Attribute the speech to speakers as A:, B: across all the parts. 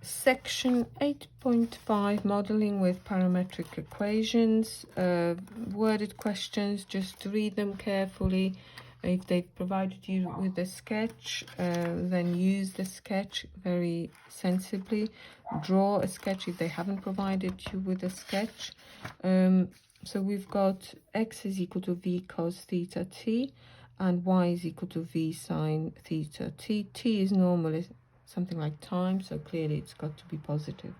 A: Section 8.5, modeling with parametric equations. Worded questions, just read them carefully. If they've provided you with a sketch, then use the sketch very sensibly. Draw a sketch if they haven't provided you with a sketch. So we've got x is equal to v cos theta t, and y is equal to v sine theta t. T is normally something like time, so clearly it's got to be positive.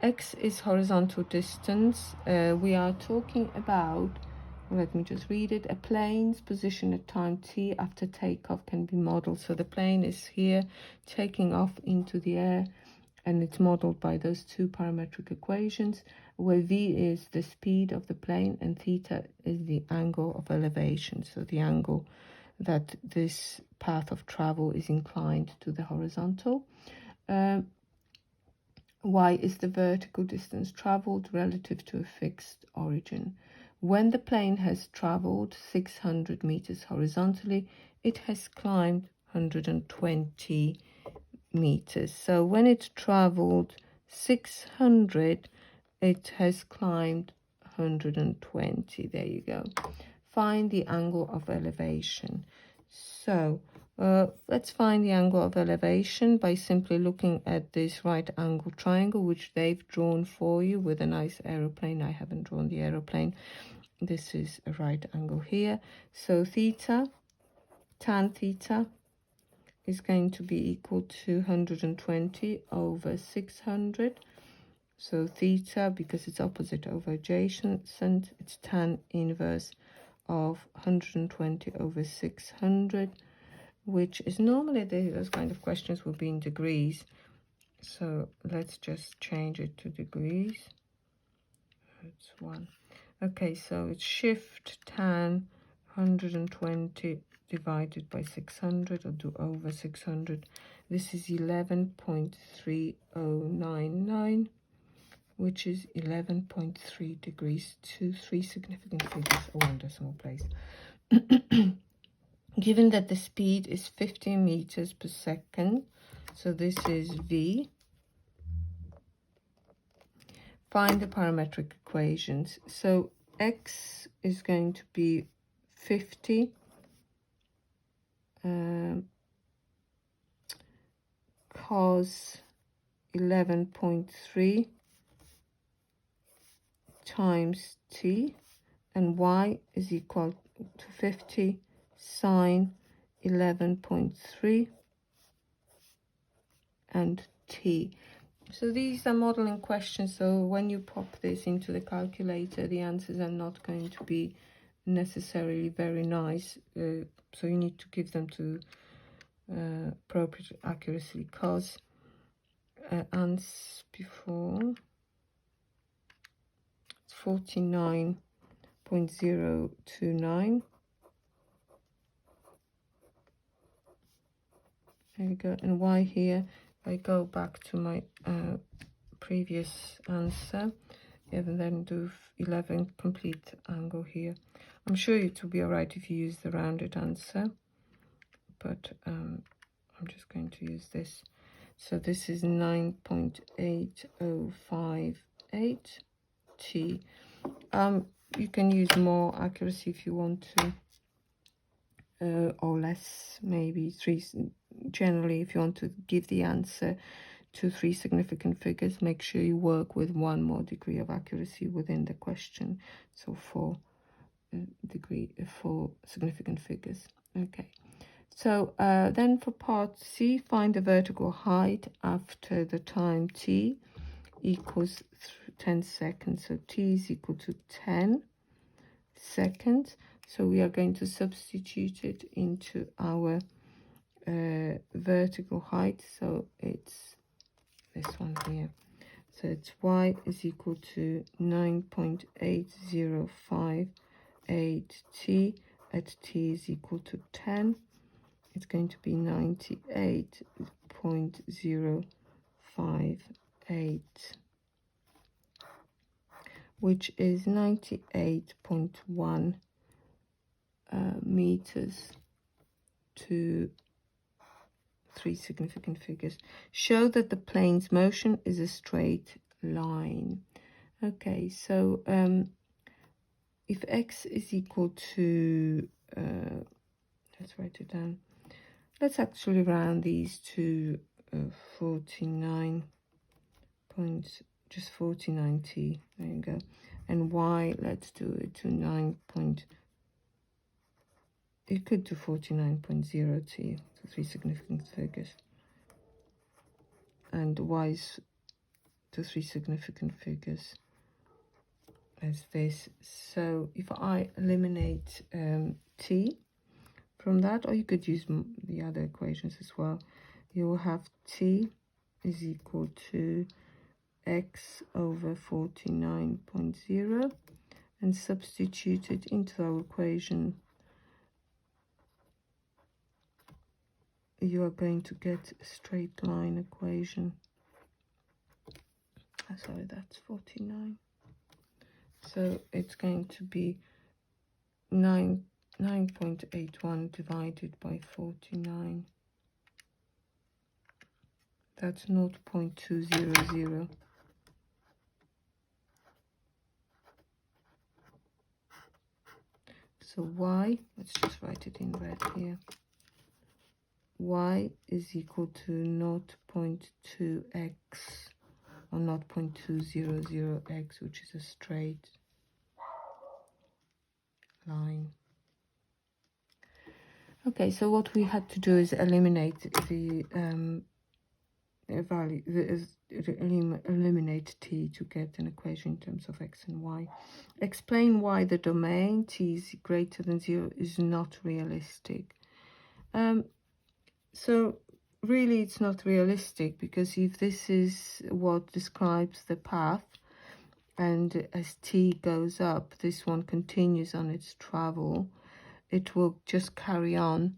A: X is horizontal distance. We are talking about, let me just read it, a plane's position at time t after takeoff can be modeled. So the plane is here taking off into the air, and it's modeled by those two parametric equations, where v is the speed of the plane and theta is the angle of elevation, so the angle that this path of travel is inclined to the horizontal. Y is the vertical distance traveled relative to a fixed origin. When the plane has traveled 600 meters horizontally, it has climbed 120 meters. So when it traveled 600, it has climbed 120. There you go. Find the angle of elevation. So let's find the angle of elevation by simply looking at this right angle triangle, which they've drawn for you with a nice aeroplane. I haven't drawn the aeroplane. This is a right angle here. So theta, tan theta, is going to be equal to 120 over 600. So theta, because it's opposite over adjacent, it's tan inverse of 120 over 600, which is normally those kind of questions will be in degrees. So let's just change it to degrees. That's 1. Okay, so it's shift tan 120 divided by 600, or do over 600. This is 11.3099, which is 11.3 degrees to 3 significant figures, or 1 decimal place. Given that the speed is 15 meters per second, so this is v, find the parametric equations. So x is going to be 50 cos 11.3 times t, and y is equal to 50 sine 11.3 and t. So these are modeling questions, so when you pop this into the calculator, the answers are not going to be necessarily very nice, so you need to give them to appropriate accuracy. Cos answer before, it's 49.029. There we go. And y here, I go back to my previous answer, and then do 11 complete angle here. I'm sure it will be all right if you use the rounded answer, but I'm just going to use this. So this is 9.8058 t. You can use more accuracy if you want to, or less, maybe 3. Generally, if you want to give the answer to 3 significant figures, make sure you work with 1 more degree of accuracy within the question. So 4 significant figures. Okay. So then for part C, find the vertical height after the time t equals 10 seconds. So t is equal to 10 seconds. So we are going to substitute it into our vertical height. So it's this one here. So it's y is equal to 9.8058 t at t is equal to 10. It's going to be 98.058, which is 98.1 meters to three significant figures. Show that the plane's motion is a straight line. Okay, so if x is equal to, let's write it down. Let's actually round these to 49 points, just 49t, there you go. And y, let's do it to 9 point, it could do 49.0t, so three significant figures. And y's to three significant figures as this. So if I eliminate t from that, or you could use the other equations as well, you will have t is equal to x over 49.0, and substitute it into our equation. You are going to get a straight line equation. Sorry, that's 49. So it's going to be 9.81 divided by 49. That's 0.200. So y, let's just write it in red here. Y is equal to 0.2x, or 0.200x, which is a straight line. Okay, so what we had to do is eliminate the value, eliminate t to get an equation in terms of x and y. Explain why the domain t is greater than 0 is not realistic. So really it's not realistic, because if this is what describes the path, and as t goes up, this one continues on its travel, it will just carry on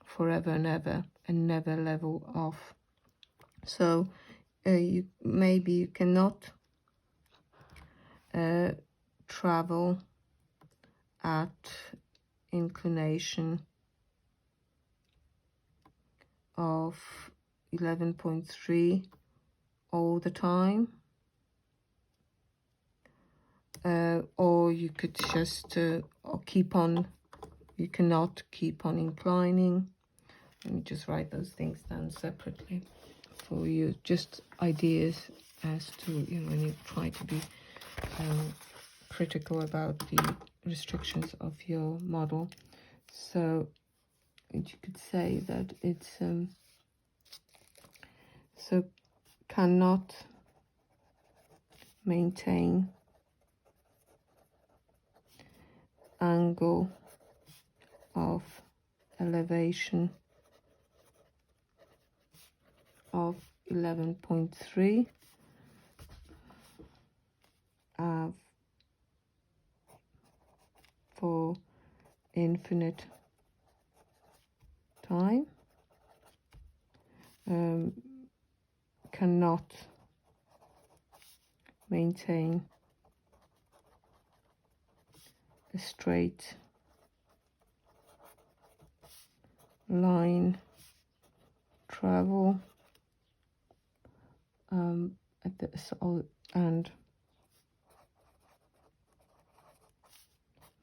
A: forever and ever and never level off. So maybe you cannot travel at inclination of 11.3 all the time, or you could just keep on, you cannot keep on inclining. Let me just write those things down separately for you, just ideas as to, when you try to be critical about the restrictions of your model. So you could say that it's so cannot maintain angle of elevation of 11.3 for infinite time, cannot maintain a straight line travel and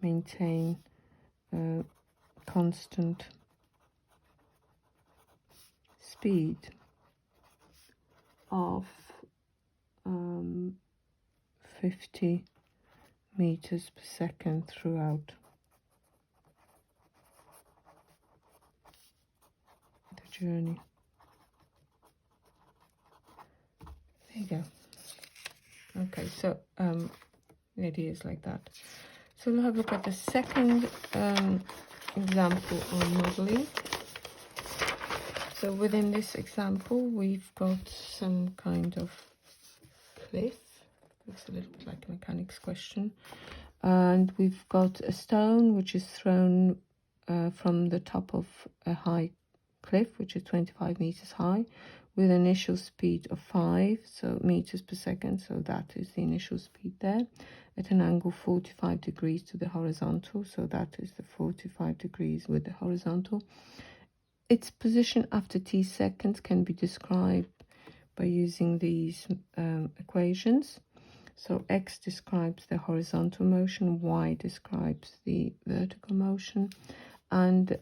A: maintain constant speed of 50 meters per second throughout the journey. There you go. Okay, so the idea is like that. So we'll have a look at the second example on modeling. So within this example, we've got some kind of cliff. Looks a little bit like a mechanics question. And we've got a stone which is thrown from the top of a high cliff, which is 25 meters high, with initial speed of 5 meters per second. So that is the initial speed there, at an angle 45 degrees to the horizontal. So that is the 45 degrees with the horizontal. its position after t seconds can be described by using these equations. So x describes the horizontal motion, y describes the vertical motion, and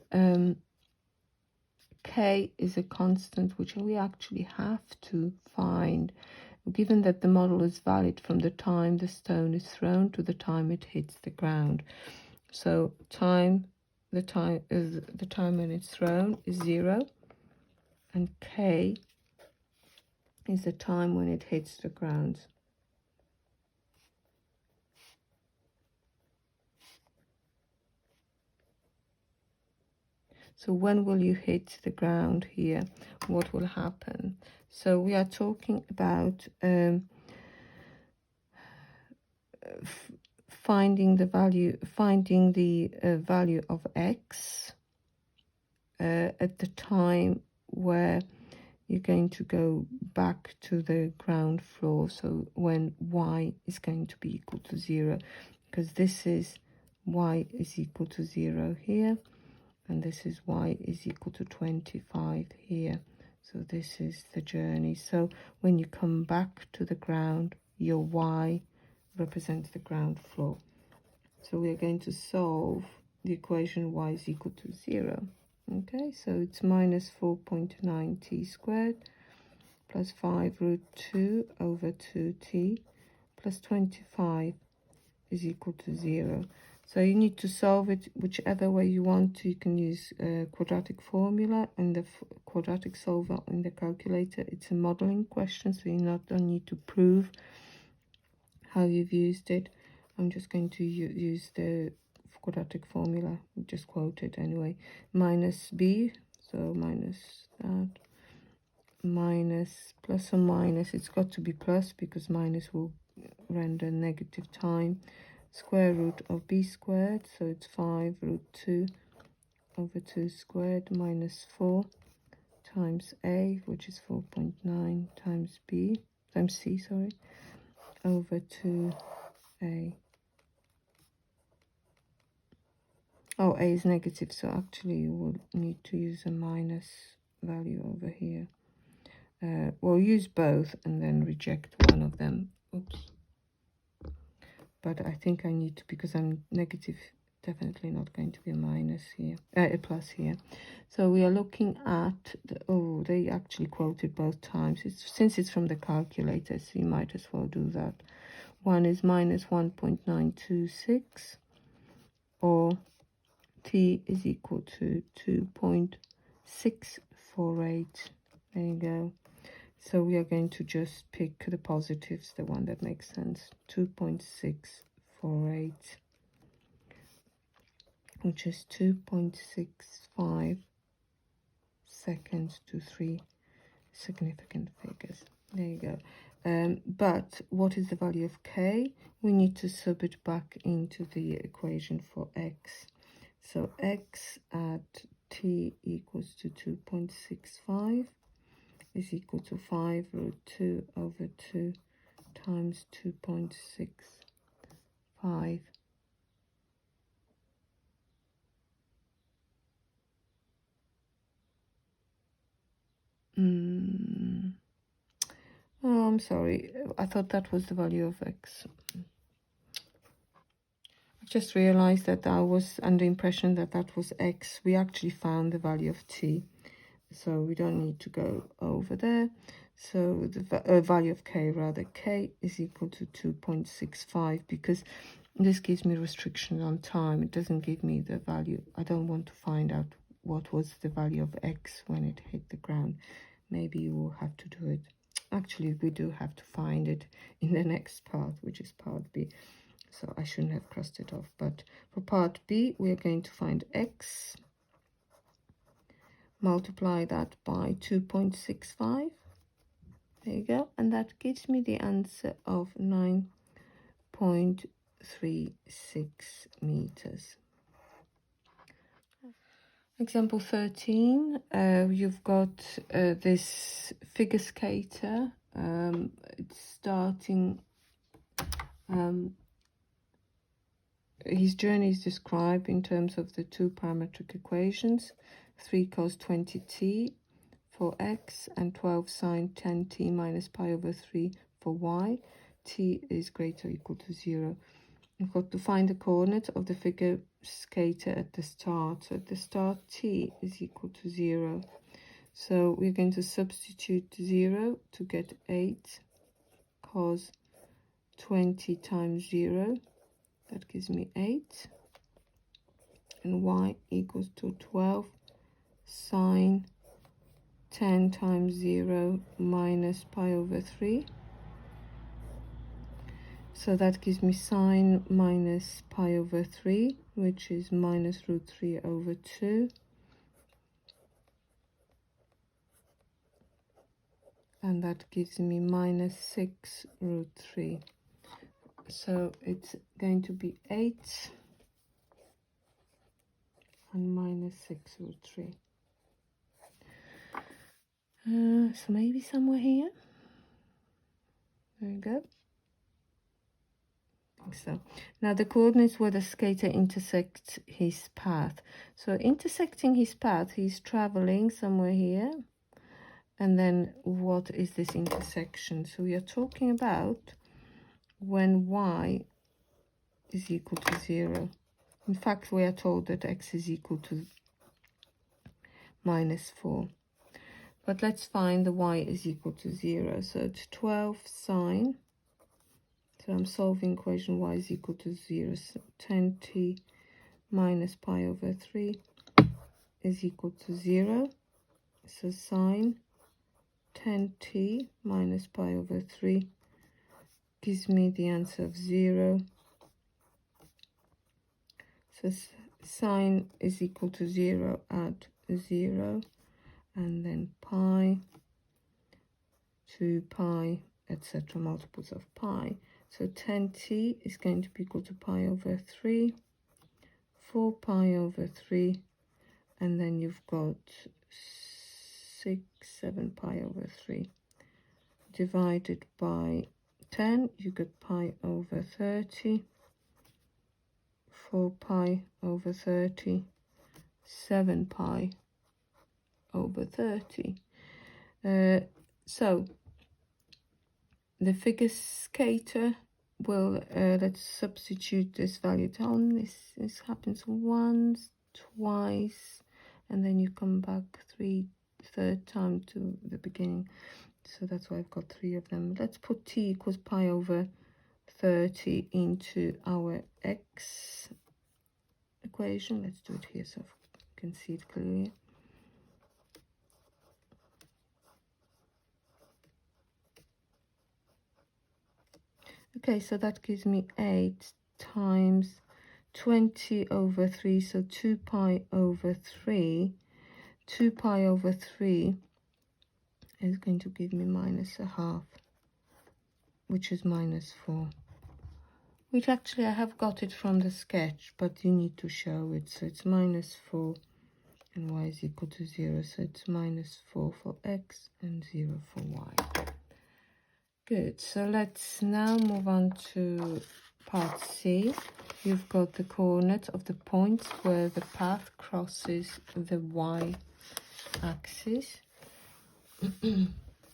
A: k is a constant which we actually have to find, given that the model is valid from the time the stone is thrown to the time it hits the ground. So the time when it's thrown is 0, and k is the time when it hits the ground. So when will you hit the ground here? What will happen? So we are talking about finding the value of x at the time where you're going to go back to the ground floor. So when y is going to be equal to 0, because this is y is equal to 0 here, and this is y is equal to 25 here. So this is the journey. So when you come back to the ground, your y represents the ground floor. So we are going to solve the equation y is equal to 0. Okay, so it's minus 4.9 t squared plus 5 root 2 over 2t plus 25 is equal to 0. So you need to solve it whichever way you want to. You can use quadratic formula and the quadratic solver in the calculator. It's a modeling question, so you don't need to prove how you've used it. I'm just going to use the quadratic formula, just quoted anyway. Minus b, so minus that, minus plus or minus, it's got to be plus because minus will render negative time, square root of b squared, so it's 5 root 2 over 2 squared minus 4 times a, which is 4.9 times b times c, sorry, over 2a. Oh, a is negative, so actually you will need to use a minus value over here. We'll use both and then reject one of them. Oops. But I think I need to, because I'm negative, definitely not going to be a minus here, a plus here. So we are looking at, they actually quoted both times. Since it's from the calculator, so you might as well do that. One is minus 1.926, or t is equal to 2.648. There you go. So we are going to just pick the positives, the one that makes sense. 2.648, which is 2.65 seconds to 3 significant figures. There you go. But what is the value of k? We need to sub it back into the equation for x. So x at t equals to 2.65 is equal to 5 root 2 over 2 times 2.65. Oh, I'm sorry. I thought that was the value of x. I've just realized that I was under the impression that that was x. We actually found the value of t, so we don't need to go over there. So the value of k, rather, k is equal to 2.65, because this gives me restriction on time. It doesn't give me the value. I don't want to find out what was the value of x when it hit the ground. Maybe you will have to do it. Actually, we do have to find it in the next part, which is part b. So I shouldn't have crossed it off. But for part b, we are going to find x, multiply that by 2.65. There you go. And that gives me the answer of 9.36 meters. Example 13, you've got this figure skater. It's starting, his journey is described in terms of the two parametric equations. 3 cos 20t for x, and 12 sine 10t minus pi over 3 for y. T is greater or equal to 0. We've got to find the coordinate of the figure skater at the start. So at the start, t is equal to 0. So we're going to substitute 0 to get 8 cos 20 times 0. That gives me 8. And y equals to 12 sine 10 times 0 minus pi over 3. So that gives me sine minus pi over 3, which is minus root 3 over 2. And that gives me minus 6 root 3. So it's going to be 8 and minus 6 root 3. So maybe somewhere here. There we go. So now the coordinates where the skater intersects his path. So intersecting his path, he's traveling somewhere here. And then what is this intersection? So we are talking about when y is equal to 0. In fact, we are told that x is equal to minus 4. But let's find the y is equal to 0. So it's 12 sine. So I'm solving equation y is equal to 0. So 10t minus pi over 3 is equal to 0. So sine 10t minus pi over 3 gives me the answer of 0. So sine is equal to 0 at 0, and then pi, 2 pi, etc., multiples of pi. So 10t is going to be equal to pi over 3, 4 pi over 3, and then you've got 7 pi over 3. Divided by 10, you get pi over 30, 4 pi over 30, 7 pi over 30. So the figure skater will, let's substitute this value down. This happens once, twice, and then you come back third time to the beginning. So that's why I've got 3 of them. Let's put t equals pi over 30 into our x equation. Let's do it here so you can see it clearly. Okay, so that gives me 8 times 20 over 3, so 2 pi over 3. 2 pi over 3 is going to give me minus a half, which is minus 4. Which actually I have got it from the sketch, but you need to show it. So it's minus 4 and y is equal to 0. So it's minus 4 for x and 0 for y. Good, so let's now move on to part C. You've got the coordinates of the points where the path crosses the y-axis.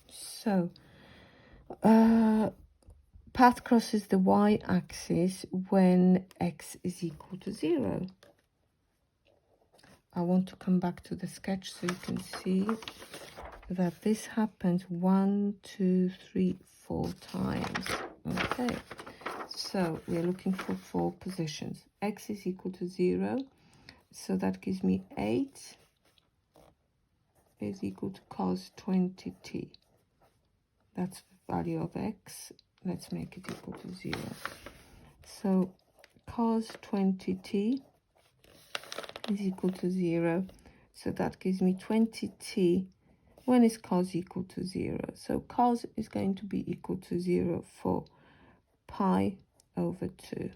A: So, path crosses the y-axis when x is equal to 0. I want to come back to the sketch so you can see that this happens 1, 2, 3, 4 times. Okay, so we're looking for 4 positions. X is equal to 0, so that gives me 8 is equal to cos 20t. That's the value of x. Let's make it equal to 0. So cos 20t is equal to 0. So that gives me 20t when is cos equal to 0. So cos is going to be equal to 0 for pi over 2.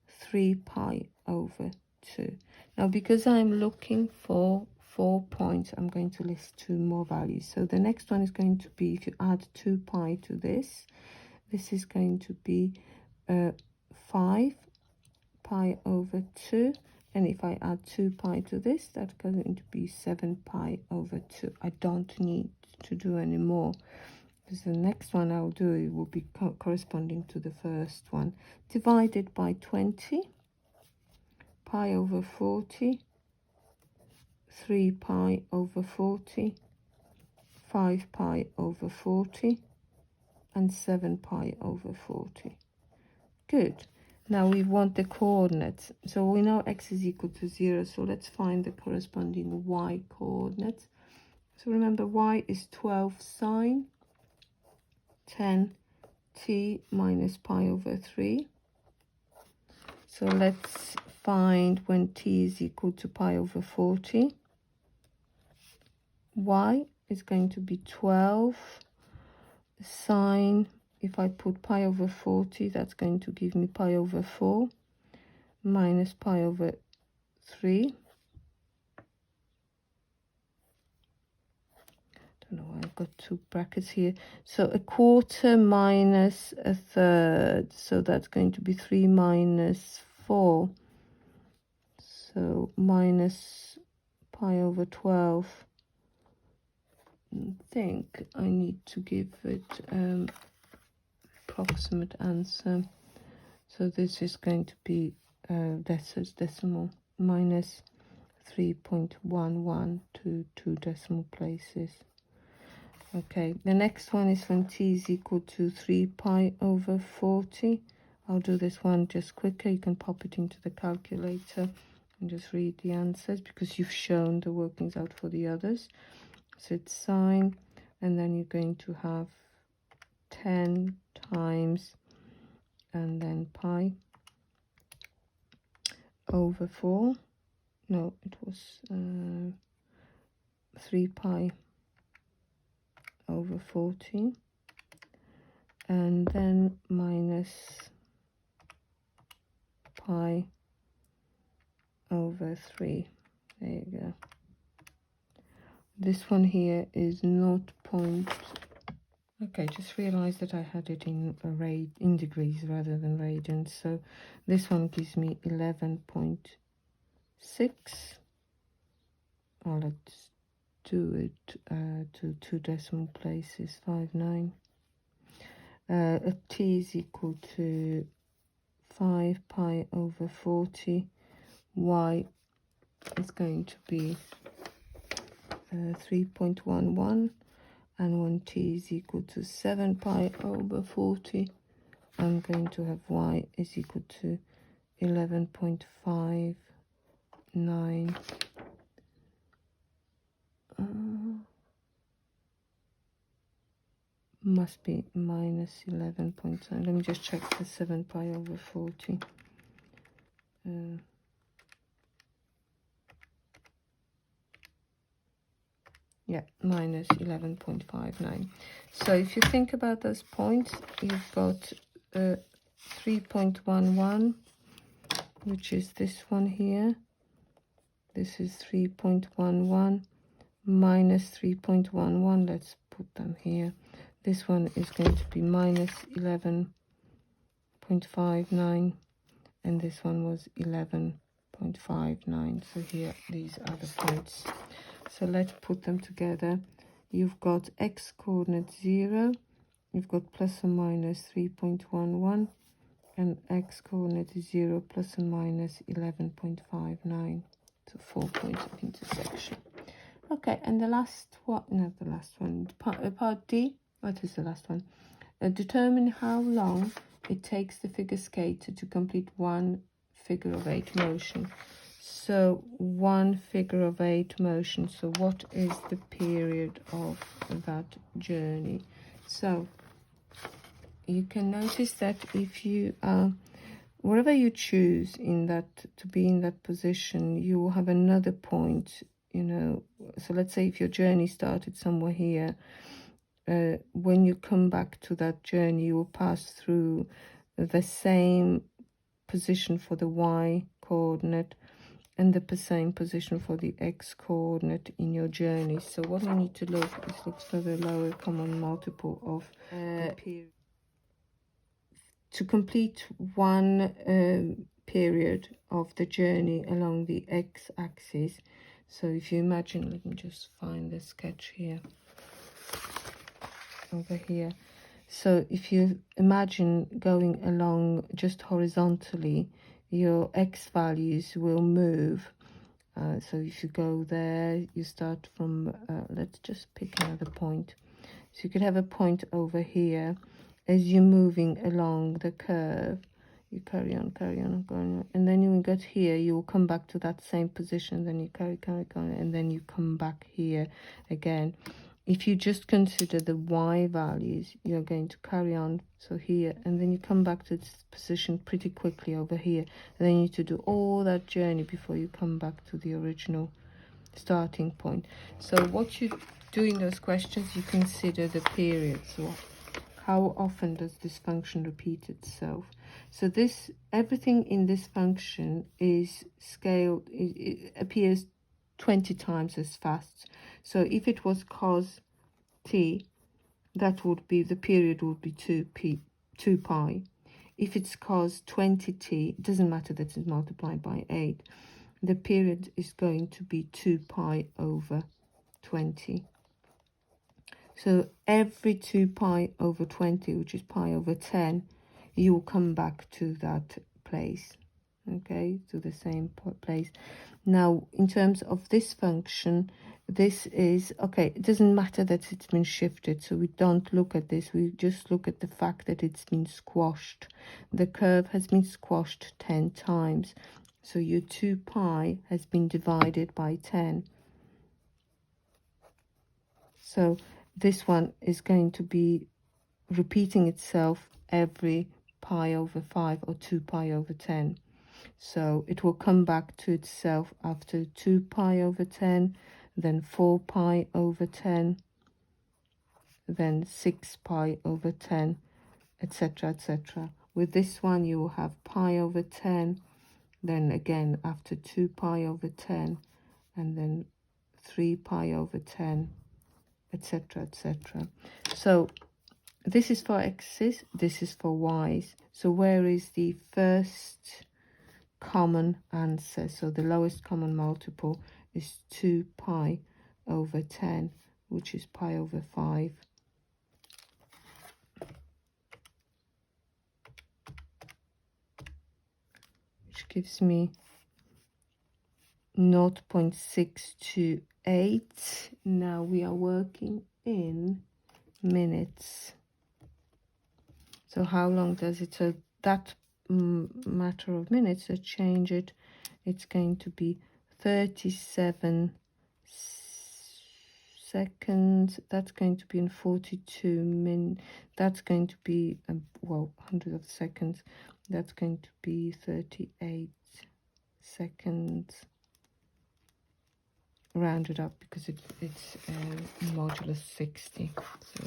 A: 3 pi over 2. Now, because I'm looking for 4 points, I'm going to list 2 more values. So the next one is going to be, if you add 2 pi to this, this is going to be 5 pi over 2. And if I add 2 pi to this, that's going to be 7 pi over 2. I don't need to do any more, because the next one I'll do, it will be corresponding to the first one. Divided by 20, pi over 40, 3 pi over 40, 5 pi over 40, and 7 pi over 40. Good. Now we want the coordinates. So we know x is equal to 0, so let's find the corresponding y coordinates. So remember, y is 12 sine 10t minus pi over 3. So let's find when t is equal to pi over 40. Y is going to be 12 sine, if I put pi over 40, that's going to give me pi over 4 minus pi over 3. Don't know why I've got 2 brackets here. So a quarter minus a third, so that's going to be 3 minus 4. So minus pi over 12. I think I need to give it approximate answer. So this is going to be decimal minus 3.11 to 2 decimal places. Okay, the next one is when t is equal to 3 pi over 40. I'll do this one just quicker. You can pop it into the calculator and just read the answers, because you've shown the workings out for the others. So it's sine, and then you're going to have 10 times, and then pi over 4. No, it was 3 pi over 40, and then minus pi over 3. There you go. This one here is 0. Okay, just realized that I had it in degrees rather than radians. So this one gives me 11.6. Oh, let's do it to 2 decimal places, 59. T is equal to 5 pi over 40. Y is going to be 3.11. And when t is equal to 7 pi over 40, I'm going to have y is equal to 11.59. Must be minus 11.9. Let me just check the 7 pi over 40. Yeah, minus 11.59. So if you think about those points, you've got 3.11, which is this one here. This is 3.11 minus 3.11. Let's put them here. This one is going to be minus 11.59, and this one was 11.59. So here, these are the points. So let's put them together. You've got x coordinate 0, you've got plus or minus 3.11, and x coordinate is 0 plus or minus 11.59. So 4 points of intersection. Okay, and the last one, not the last one, part D. What is the last one? Determine how long it takes the figure skater to complete one figure of 8 motion. So one figure of 8 motion. So what is the period of that journey? So you can notice that if you wherever you choose in that to be in that position, you will have another point, you know. So let's say if your journey started somewhere here, when you come back to that journey, you will pass through the same position for the y coordinate and the same position for the x coordinate in your journey. So what we need to look for the lower common multiple of the period. To complete one period of the journey along the x-axis. So if you imagine, let me just find the sketch here, over here. So if you imagine going along just horizontally, your x values will move. So if you go there, you start from, let's just pick another point. So you could have a point over here. As you're moving along the curve, you carry on, going on, and then when you get here, you will come back to that same position, then you carry on, and then you come back here again. If you just consider the y values, you're going to carry on, so here, and then you come back to this position pretty quickly over here, and then you need to do all that journey before you come back to the original starting point. So what you do in those questions, you consider the periods. So how often does this function repeat itself? So this, everything in this function is scaled, it appears 20 times as fast. So if it was cos t, that would be, the period would be 2 pi. If it's cos 20t, it doesn't matter that it's multiplied by 8. The period is going to be 2 pi over 20. So every 2 pi over 20, which is pi over 10, you will come back to that place, okay, to the same place. Now, in terms of this function, this is, okay, it doesn't matter that it's been shifted, so we don't look at this, we just look at the fact that it's been squashed. The curve has been squashed 10 times, so your 2 pi has been divided by 10. So this one is going to be repeating itself every pi over 5 or 2 pi over 10. So it will come back to itself after 2 pi over 10, then 4 pi over 10, then 6 pi over 10, etc., etc. With this one, you will have pi over 10, then again after 2 pi over 10, and then 3 pi over 10, etc., etc. So this is for x's, this is for y's. So where is the first common answer? So the lowest common multiple is 2 pi over 10, which is pi over 5. Which gives me 0.628. Now we are working in minutes. So how long does it, so that matter of minutes, to change it, it's going to be 37 seconds. That's going to be in 42 minutes. That's going to be, well, 100 of seconds. That's going to be 38 seconds. Rounded up because it's modulus 60. So,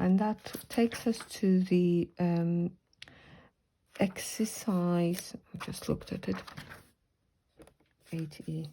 A: and that takes us to the exercise. I just looked at it. 8E.